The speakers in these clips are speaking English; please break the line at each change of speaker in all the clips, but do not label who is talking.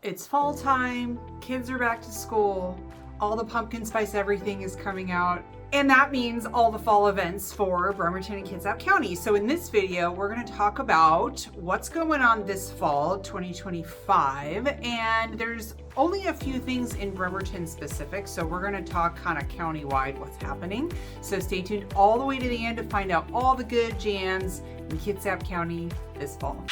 It's fall time, kids are back to school, all the pumpkin spice everything is coming out, and that means all the fall events for Bremerton and Kitsap County. So in this video, we're going to talk about what's going on this fall, 2025, and there's only a few things in Bremerton specific, so we're going to talk kind of county-wide what's happening. So stay tuned all the way to the end to find out all the good jams in Kitsap County this fall.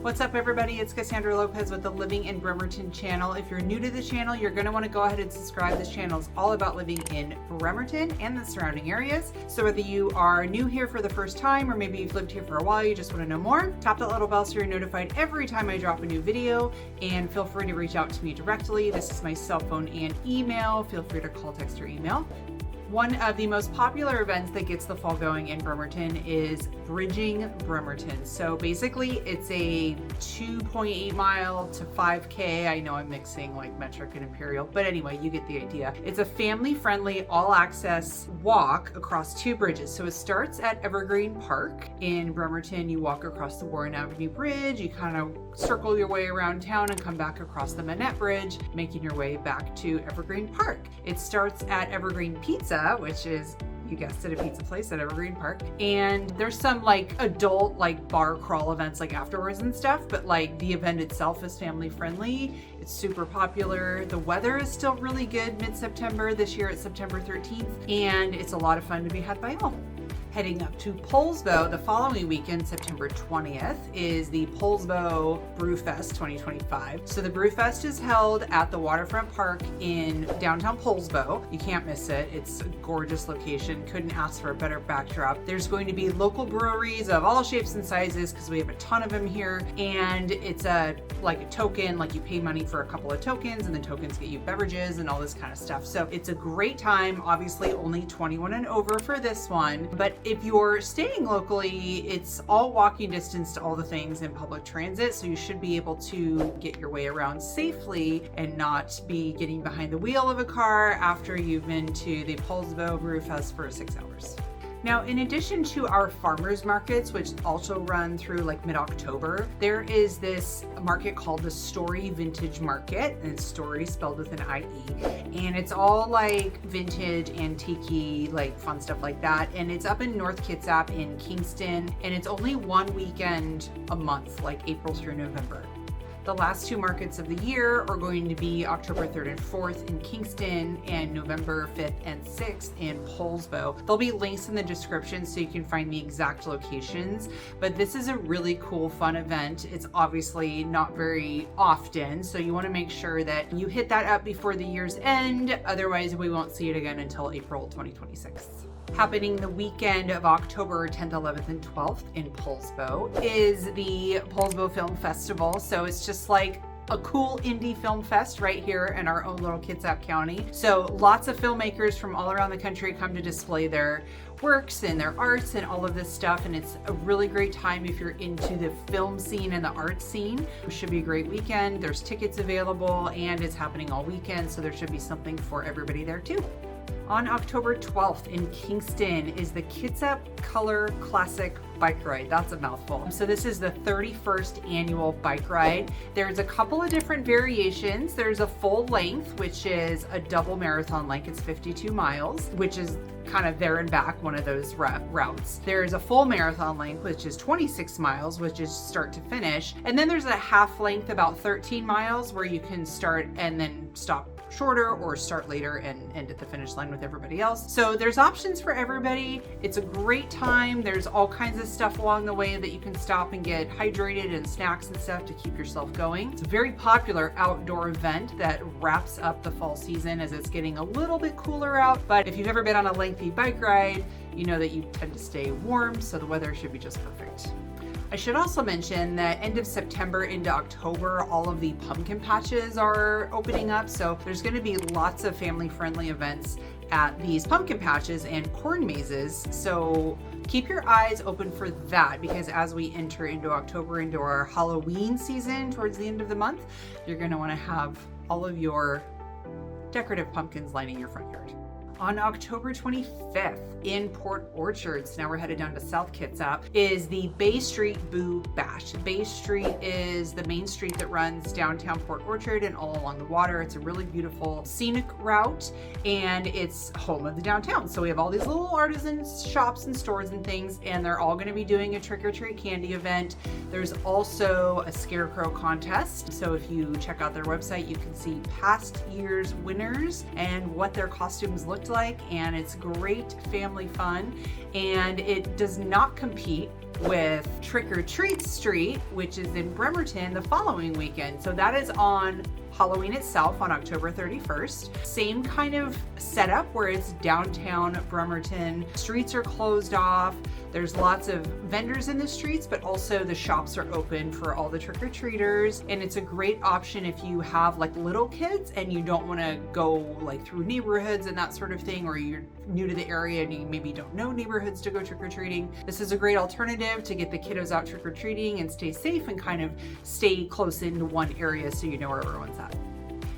What's up everybody, it's Cassandra Lopez with the Living in Bremerton channel. If you're new to the channel, you're going to want to go ahead and subscribe. This channel is all about living in Bremerton and the surrounding areas. So whether you are new here for the first time or maybe you've lived here for a while, you just want to know more, tap that little bell so you're notified every time I drop a new video, and feel free to reach out to me directly. This is my cell phone and email. Feel free to call, text, or email. One of the most popular events that gets the fall going in Bremerton is Bridging Bremerton. So basically it's a 2.8 mile to 5K. I know I'm mixing like metric and imperial, but anyway, you get the idea. It's a family-friendly all-access walk across two bridges. So it starts at Evergreen Park in Bremerton. You walk across the Warren Avenue Bridge, you kind of circle your way around town and come back across the Manette Bridge, making your way back to Evergreen Park. It starts at Evergreen Pizza, which is, you guessed it, a pizza place at Evergreen Park. And there's some like adult like bar crawl events like afterwards and stuff, but like the event itself is family friendly. It's super popular. The weather is still really good mid-September. This year it's September 13th, and it's a lot of fun to be had by all. Heading up to Poulsbo the following weekend, September 20th, is the Poulsbo Brewfest 2025. So the Brewfest is held at the Waterfront Park in downtown Poulsbo. You can't miss it. It's a gorgeous location. Couldn't ask for a better backdrop. There's going to be local breweries of all shapes and sizes because we have a ton of them here. And it's like a token, like you pay money for a couple of tokens, and the tokens get you beverages and all this kind of stuff. So it's a great time. Obviously only 21 and over for this one, but if you're staying locally, it's all walking distance to all the things in public transit, so you should be able to get your way around safely and not be getting behind the wheel of a car after you've been to the Poulsbo Brewfest for 6 hours. Now, in addition to our farmers markets, which also run through like mid-October, there is this market called the Story Vintage Market, and it's Story spelled with an I-E, and it's all like vintage, antique, like fun stuff like that, and it's up in North Kitsap in Kingston, and it's only one weekend a month, like April through November. The last two markets of the year are going to be October 3rd and 4th in Kingston and November 5th and 6th in Poulsbo. There'll be links in the description so you can find the exact locations, but this is a really cool, fun event. It's obviously not very often, so you want to make sure that you hit that up before the year's end. Otherwise, we won't see it again until April 2026. Happening the weekend of October 10th, 11th, and 12th in Poulsbo is the Poulsbo Film Festival. So it's just like a cool indie film fest right here in our own little Kitsap County. So lots of filmmakers from all around the country come to display their works and their arts and all of this stuff, and it's a really great time if you're into the film scene and the art scene. It should be a great weekend. There's tickets available and it's happening all weekend, so there should be something for everybody there too. On October 12th in Kingston is the Kitsap Color Classic Bike Ride. That's a mouthful. So this is the 31st annual bike ride. There's a couple of different variations. There's a full length, which is a double marathon length. It's 52 miles, which is kind of there and back, one of those routes. There's a full marathon length, which is 26 miles, which is start to finish. And then there's a half length, about 13 miles, where you can start and then stop shorter or start later and end at the finish line with everybody else. So there's options for everybody. It's a great time. There's all kinds of stuff along the way that you can stop and get hydrated and snacks and stuff to keep yourself going. It's a very popular outdoor event that wraps up the fall season as it's getting a little bit cooler out. But if you've ever been on a lengthy bike ride, you know that you tend to stay warm, so the weather should be just perfect. I should also mention that end of September into October, all of the pumpkin patches are opening up. So there's going to be lots of family-friendly events at these pumpkin patches and corn mazes. So keep your eyes open for that, because as we enter into October, into our Halloween season towards the end of the month, you're going to want to have all of your decorative pumpkins lining your front yard. On October 25th in Port Orchards, now we're headed down to South Kitsap, is the Bay Street Boo Bash. Bay Street is the main street that runs downtown Port Orchard and all along the water. It's a really beautiful scenic route, and it's home of the downtown. So we have all these little artisan shops and stores and things, and they're all going to be doing a trick-or-treat candy event. There's also a scarecrow contest. So if you check out their website, you can see past year's winners and what their costumes looked like, and it's great family fun. And it does not compete with Trick or Treat Street, which is in Bremerton the following weekend. So that is on Halloween itself on October 31st. Same kind of setup where it's downtown Bremerton. Streets are closed off. There's lots of vendors in the streets, but also the shops are open for all the trick-or-treaters. And it's a great option if you have like little kids and you don't want to go like through neighborhoods and that sort of thing, or you're new to the area and you maybe don't know neighborhoods to go trick-or-treating. This is a great alternative to get the kiddos out trick-or-treating and stay safe and kind of stay close into one area so you know where everyone's at.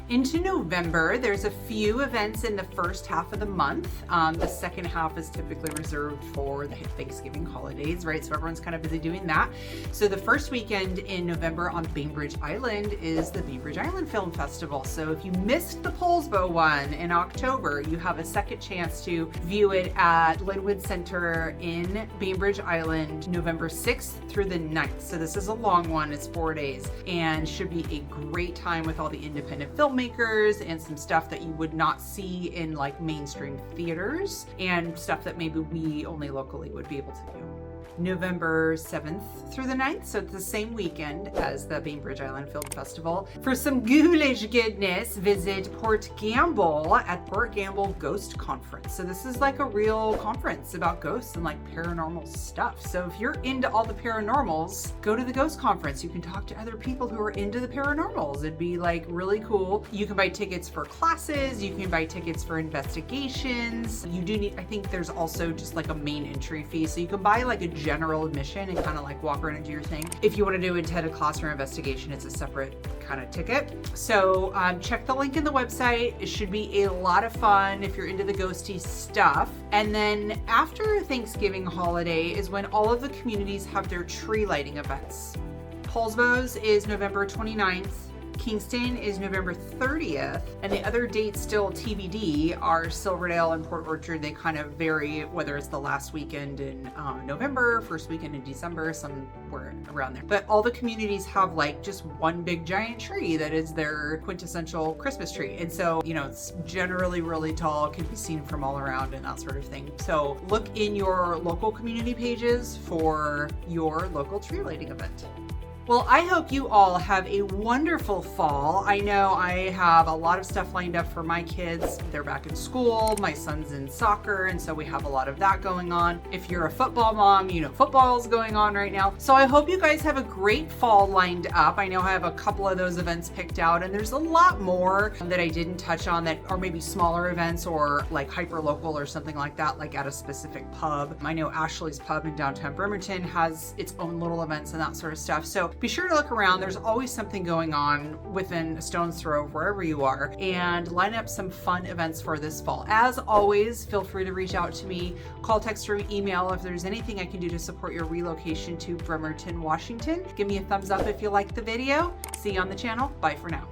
Into November, there's a few events in the first half of the month. The second half is typically reserved for the Thanksgiving holidays, right? So everyone's kind of busy doing that. So the first weekend in November on Bainbridge Island is the Bainbridge Island Film Festival. So if you missed the Poulsbo one in October, you have a second chance to view it at Linwood Center in Bainbridge Island, November 6th through the 9th. So this is a long one, it's 4 days, and should be a great time with all the independent filmmakers and some stuff that you would not see in like mainstream theaters, and stuff that maybe we only locally would be able to view. November 7th through the 9th, so it's the same weekend as the Bainbridge Island Film Festival. For some ghoulish goodness, visit Port Gamble at Port Gamble Ghost Conference. So this is like a real conference about ghosts and like paranormal stuff. So if you're into all the paranormals, go to the Ghost Conference. You can talk to other people who are into the paranormals. It'd be like really cool. You can buy tickets for classes, you can buy tickets for investigations. You do need, I think there's also just like a main entry fee. So you can buy like a general admission and kind of like walk around and do your thing. If you want to do a class or investigation, it's a separate kind of ticket. So check the link in the website. It should be a lot of fun if you're into the ghosty stuff. And then after Thanksgiving holiday is when all of the communities have their tree lighting events. Poulsbo's is November 29th. Kingston is November 30th, and the other dates still TBD are Silverdale and Port Orchard. They kind of vary, whether it's the last weekend in November, first weekend in December, somewhere around there. But all the communities have like just one big giant tree that is their quintessential Christmas tree. And so, you know, it's generally really tall, can be seen from all around and that sort of thing. So look in your local community pages for your local tree lighting event. Well, I hope you all have a wonderful fall. I know I have a lot of stuff lined up for my kids. They're back in school, my son's in soccer, and so we have a lot of that going on. If you're a football mom, you know football's going on right now. So I hope you guys have a great fall lined up. I know I have a couple of those events picked out, and there's a lot more that I didn't touch on that are maybe smaller events or like hyper local or something like that, like at a specific pub. I know Ashley's Pub in downtown Bremerton has its own little events and that sort of stuff. So be sure to look around. There's always something going on within a stone's throw of wherever you are, and line up some fun events for this fall. As always, feel free to reach out to me, call, text, or email if there's anything I can do to support your relocation to Bremerton, Washington. Give me a thumbs up if you liked the video. See you on the channel. Bye for now.